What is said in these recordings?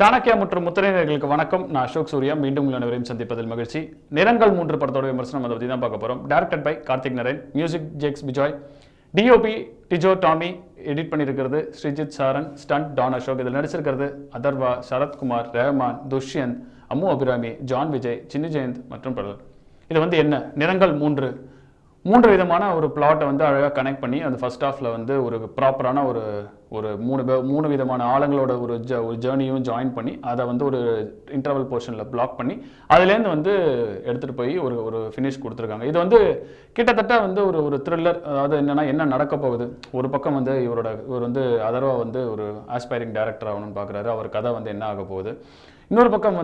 சாணக்கியா மற்றும் முத்திரையர்களுக்கு வணக்கம். நான் அசோக் சூர்யா. மீண்டும் உங்கள் அனைவரையும் சந்திப்பதில் மகிழ்ச்சி. நிறங்கள் 3 படத்தோட விமர்சனம் அதை பற்றி தான் பார்க்க போகிறோம். Directed by Karthik Naren, music Jakes Bejoy, DOP Tijo Tomy, edit பண்ணியிருக்கிறது ஸ்ரீஜித் சாரன், ஸ்டண்ட் டான் அசோக். இதில் நடிச்சிருக்கிறது அதர்வா, சரத்குமார், ரஹ்மான், துஷ்யந்த், அம்மு அபிராமி, ஜான் விஜய், சின்னு ஜெயந்த் மற்றும் பலர். இது என்ன நிறங்கள் 3 விதமான ஒரு பிளாட்டை அழகாக கனெக்ட் பண்ணி அந்த ஃபர்ஸ்ட் ஹாஃபில் ஒரு ப்ராப்பரான ஒரு மூணு விதமான ஆளுங்களோட ஒரு ஜேர்னியும் ஜாயின் பண்ணி அதை ஒரு இன்டர்வல் போர்ஷனில் பிளாக் பண்ணி அதுலேருந்து எடுத்துகிட்டு போய் ஒரு ஃபினிஷ் கொடுத்துருக்காங்க. இது கிட்டத்தட்ட ஒரு த்ரில்லர். அதாவது என்ன நடக்க போகுது. ஒரு பக்கம் இவர் அதர்வா ஒரு ஆஸ்பைரிங் டைரக்டர் ஆகணும்னு பார்க்குறாரு. அவர் கதை என்ன ஆக போகுது. இன்னொரு பக்கம்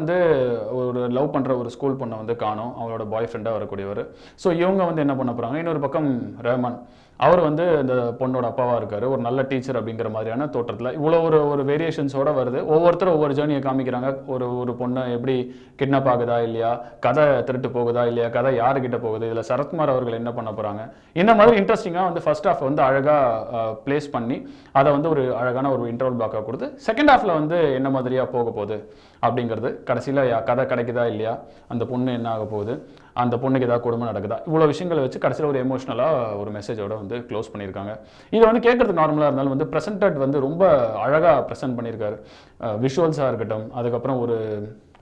ஒரு லவ் பண்ணுற ஒரு ஸ்கூல் பொண்ணை காணும், அவங்களோட பாய் ஃப்ரெண்டாக வரக்கூடியவர். ஸோ இவங்க என்ன பண்ண போகிறாங்க. இன்னொரு பக்கம் ரஹ்மான், அவர் இந்த பொண்ணோட அப்பாவாக இருக்கார், ஒரு நல்ல டீச்சர் அப்படிங்கிற மாதிரியான தோற்றத்தில் இவ்வளோ ஒரு வேரியேஷன்ஸோட வருது. ஒவ்வொருத்தரும் ஒவ்வொரு ஜேர்னியை காமிக்கிறாங்க. ஒரு பொண்ணை எப்படி கிட்னாப் ஆகுதா இல்லையா, கதை திருட்டு போகுதா இல்லையா, கதை யாருக்கிட்ட போகுது, இதில் சரத்குமார் அவர்கள் என்ன பண்ண போகிறாங்க. இந்த மாதிரி இன்ட்ரெஸ்டிங்காக ஃபர்ஸ்ட் ஹாஃப் அழகாக பிளேஸ் பண்ணி அதை ஒரு அழகான ஒரு இன்டர்வல் பிளாக்காக கொடுத்து செகண்ட் ஹாஃபில் என்ன மாதிரியாக போக போகுது அப்படிங்கிறது, கடைசியில் கதை கிடைக்குதா இல்லையா, அந்த பொண்ணு என்ன ஆக போகுது, அந்த பொண்ணுக்கு ஏதாவது கொடுமை நடக்குதா, இவ்வளோ விஷயங்களை வச்சு கடைசியில் ஒரு எமோஷனலாக ஒரு மெசேஜோட க்ளோஸ் பண்ணியிருக்காங்க. இதை கேட்கறதுக்கு நார்மலாக இருந்தாலும் ப்ரெசென்டட் ரொம்ப அழகாக ப்ரெசென்ட் பண்ணியிருக்காரு. விஷுவல்ஸாக இருக்கட்டும், அதுக்கப்புறம்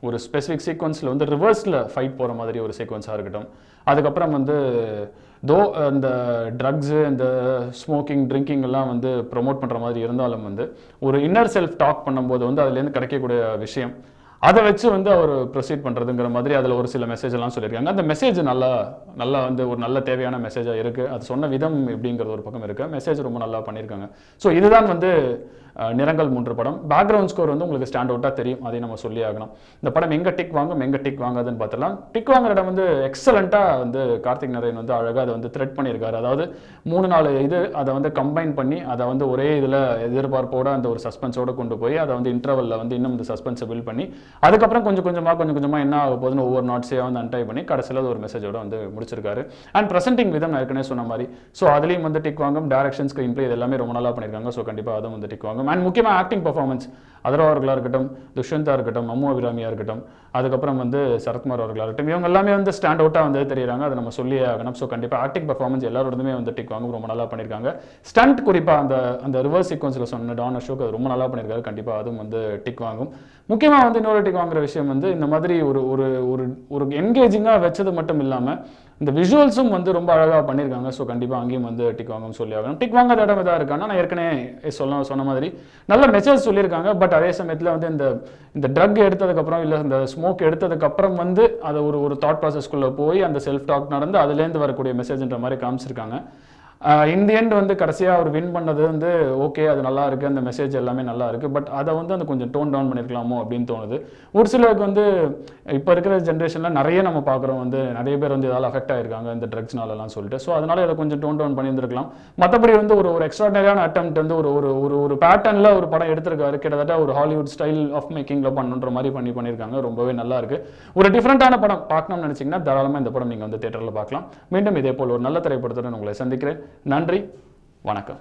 ஒரு ஸ்பெசிஃபிக் சீக்வன்ஸில் ரிவர்ஸில் ஃபைட் போகிற மாதிரி ஒரு சீக்வன்ஸாக இருக்கட்டும், அதுக்கப்புறம் இந்த ட்ரக்ஸு, இந்த ஸ்மோக்கிங், ட்ரிங்கிங் எல்லாம் ப்ரொமோட் பண்ணுற மாதிரி இருந்தாலும் ஒரு இன்னர் செல்ஃப் டாக் பண்ணும்போது அதுலேருந்து கிடைக்கக்கூடிய விஷயம், அதை வச்சு அவர் ப்ரொசீட் பண்ணுறதுங்கிற மாதிரி அதில் ஒரு சில மெசேஜ் எல்லாம் சொல்லியிருக்காங்க. அந்த மெசேஜ் நல்லா ஒரு நல்ல தேவையான மெசேஜாக இருக்குது. அது சொன்ன விதம் எப்படிங்கிறது ஒரு பக்கம் இருக்குது. மெசேஜ் ரொம்ப நல்லா பண்ணியிருக்காங்க. ஸோ இதுதான் நிறங்கள் 3 படம். பேக்ரவுண்ட் ஸ்கோர் உங்களுக்கு ஸ்டாண்ட் அவுட்டாக தெரியும், அதை நம்ம சொல்லி ஆகணும். இந்த படம் எங்கே டிக் வாங்கும் எங்கே டிக் வாங்காதுன்னு பார்த்துலாம். டிக் வாங்குற இடம் எக்ஸலண்ட்டாக கார்த்திக் நரேன் அழகாக அதை த்ரெட் பண்ணியிருக்காரு. அதாவது 3-4 அதை கம்பைன் பண்ணி அதை ஒரே இதில் எதிர்பார்ப்போட அந்த ஒரு சஸ்பென்ஸோடு கொண்டு போய் அதை இன்டர்வலில் இன்னும் இந்த சஸ்பென்ஸை பில்ட் பண்ணி அதுக்கப்புறம் கொஞ்சம் கொஞ்சமாக என்ன ஆக போகுதுன்னு ஒவ்வொரு நாட்ஸையாக அன்டை பண்ணி கடைசியில் ஒரு மெசேஜோட முடிச்சிருக்காரு. அண்ட் ப்ரெசென்டிங் விதம் நான் ஏற்கனவே சொன்ன மாதிரி. ஸோ அதுலேயும் டிக் வாங்கும். டைரக்ஷன், ஸ்க்ரீன் பிளே, இது எல்லாமே ரொம்ப நல்லா பண்ணியிருக்காங்க. ஸோ கண்டிப்பாக அதுவும் டிக் வாங்கும். அண்ட் முக்கியமாக ஆக்டிங் பர்ஃபார்மன்ஸ், அதர்வா அவர்களாக இருக்கட்டும், துஷ்யந்தாக இருக்கட்டும், அம்மு அபிராமியாக இருக்கட்டும், அதுக்கப்புறம் சரத்குமார் அவர்களாக இருக்கட்டும், இவங்க எல்லாமே ஸ்டாண்ட் அவுட்டாக தெரியுறாங்க. அதை நம்ம சொல்லியே ஆகணும். ஸோ கண்டிப்பாக ஆக்டிங் பர்ஃபார்மன்ஸ் எல்லாரோடமே டிக் வாங்கும். ரொம்ப நல்லா பண்ணியிருக்காங்க. ஸ்டண்ட் குறிப்பாக அந்த ரிவர்ஸ் சீக்வன்ஸில் சொன்ன டான் அசோக் அது ரொம்ப நல்லா பண்ணியிருக்காரு. கண்டிப்பாக அதுவும் டிக் வாங்கும். முக்கியமாக இன்னொரு டிக் வாங்குற விஷயம் இந்த மாதிரி ஒரு என்கேஜிங்காக வச்சது மட்டும் இல்லாமல் இந்த விஷுவல்ஸும் ரொம்ப அழகாக பண்ணியிருக்காங்க. ஸோ கண்டிப்பாக அங்கேயும் டிக் வாங்கும் சொல்லி ஆகணும். டிக் வாங்காத இடம் எதாக இருக்கான்னா, நான் ஏற்கனவே சொன்ன மாதிரி நல்ல மெசேஜ் சொல்லியிருக்காங்க. பட் அதே சமயத்தில் இந்த ட்ரக் எடுத்ததுக்கப்புறம் இல்லை இந்த ஸ்மோக் எடுத்ததுக்கப்புறம் அதை ஒரு தாட் ப்ராசஸ்க்குள்ளே போய் அந்த செல்ஃப் டாக் நடந்து அதுலேருந்து வரக்கூடிய மெசேஜ்ன்ற மாதிரி காமிச்சிருக்காங்க. இந்த எண்ட் கடைசியாக அவர் வின் பண்ணது ஓகே, அது நல்லா இருக்குது, அந்த மெசேஜ் எல்லாமே நல்லா இருக்குது. பட் அதை அந்த கொஞ்சம் டோன் டவுன் பண்ணியிருக்கலாமோ அப்படின்னு தோணுது. ஒரு சிலருக்கு இப்போ இருக்கிற ஜென்ரேஷனில் நிறைய நம்ம பார்க்குறோம் நிறைய பேர் இதால் அஃபெக்ட் ஆகிருக்காங்க இந்த ட்ரக்ஸ்னாலலாம் சொல்லிட்டு. ஸோ அதனால இதை கொஞ்சம் டோன் டவுன் பண்ணியிருந்திருக்கலாம். மற்றபடி ஒரு எக்ஸ்ட்ராடனரியான அட்டெம்ப்ட் ஒரு பேட்டர்னில் ஒரு படம் எடுத்திருக்காரு. கிட்டத்தட்ட ஒரு ஹாலிவுட் ஸ்டைல் ஆஃப் மேக்கிங்கில் பண்ணுன்ற மாதிரி பண்ணியிருக்காங்க. ரொம்பவே நல்லா இருக்குது. ஒரு டிஃப்ரெண்ட்டான படம் பார்க்கணும்னு நினச்சிங்கன்னா தாராளமாக இந்த படம் நீங்கள் தியேட்டரில் பார்க்கலாம். மீண்டும் இதே போல் ஒரு நல்ல திரைப்படத்துடன் உங்களை சந்திக்கிறேன். நன்றி, வணக்கம்.